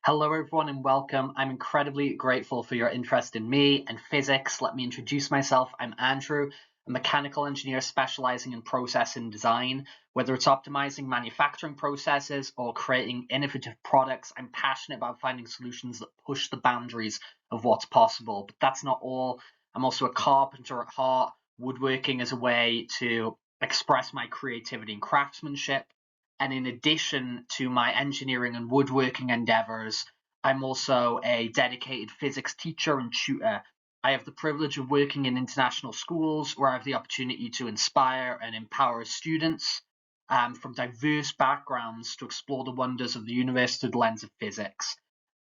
Hello, everyone, and welcome. I'm incredibly grateful for your interest in me and physics. Let me introduce myself. I'm Andrew, a mechanical engineer specializing in process and design. Whether it's optimizing manufacturing processes or creating innovative products, I'm passionate about finding solutions that push the boundaries of what's possible. But that's not all. I'm also a carpenter at heart. Woodworking is a way to express my creativity and craftsmanship. And in addition to my engineering and woodworking endeavors, I'm also a dedicated physics teacher and tutor. I have the privilege of working in international schools where I have the opportunity to inspire and empower students from diverse backgrounds to explore the wonders of the universe through the lens of physics.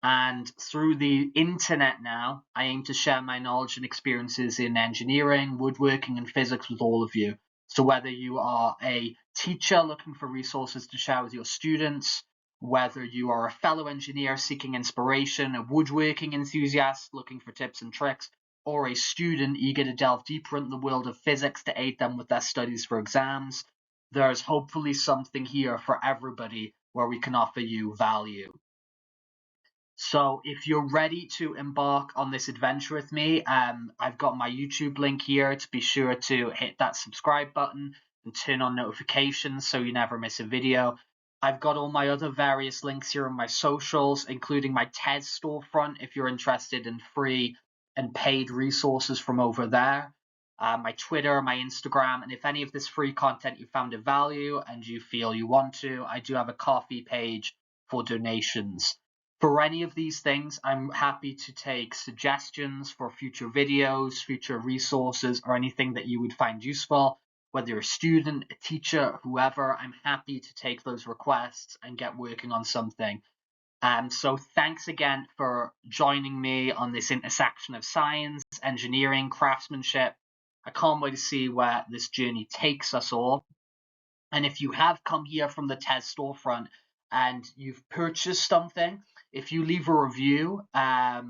And through the internet now, I aim to share my knowledge and experiences in engineering, woodworking, and physics with all of you. So whether you are a teacher looking for resources to share with your students, whether you are a fellow engineer seeking inspiration, a woodworking enthusiast looking for tips and tricks, or a student eager to delve deeper into the world of physics to aid them with their studies for exams, there's hopefully something here for everybody where we can offer you value. So if you're ready to embark on this adventure with me, I've got my YouTube link here. To be sure to hit that subscribe button and turn on notifications so you never miss a video. I've got all my other various links here on my socials, including my TED storefront if you're interested in free and paid resources from over there. My Twitter, my Instagram, and if any of this free content you found of value and you feel you want to, I do have a Ko-fi page for donations. For any of these things, I'm happy to take suggestions for future videos, future resources, or anything that you would find useful. Whether you're a student, a teacher, whoever, I'm happy to take those requests and get working on something. So thanks again for joining me on this intersection of science, engineering, craftsmanship. I can't wait to see where this journey takes us all. And if you have come here from the TED storefront and you've purchased something, if you leave a review, I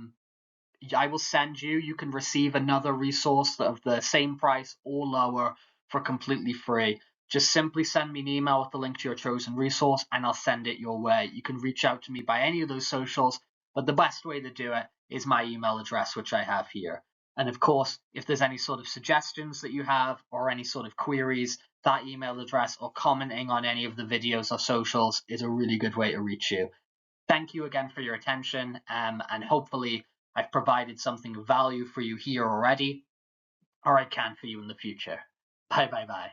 will send you can receive another resource of the same price or lower for completely free. Just simply send me an email with the link to your chosen resource and I'll send it your way. You can reach out to me by any of those socials, but the best way to do it is my email address, which I have here. And of course, if there's any sort of suggestions that you have or any sort of queries, that email address or commenting on any of the videos or socials is a really good way to reach you. Thank you again for your attention, and hopefully I've provided something of value for you here already, or I can for you in the future. Bye bye bye.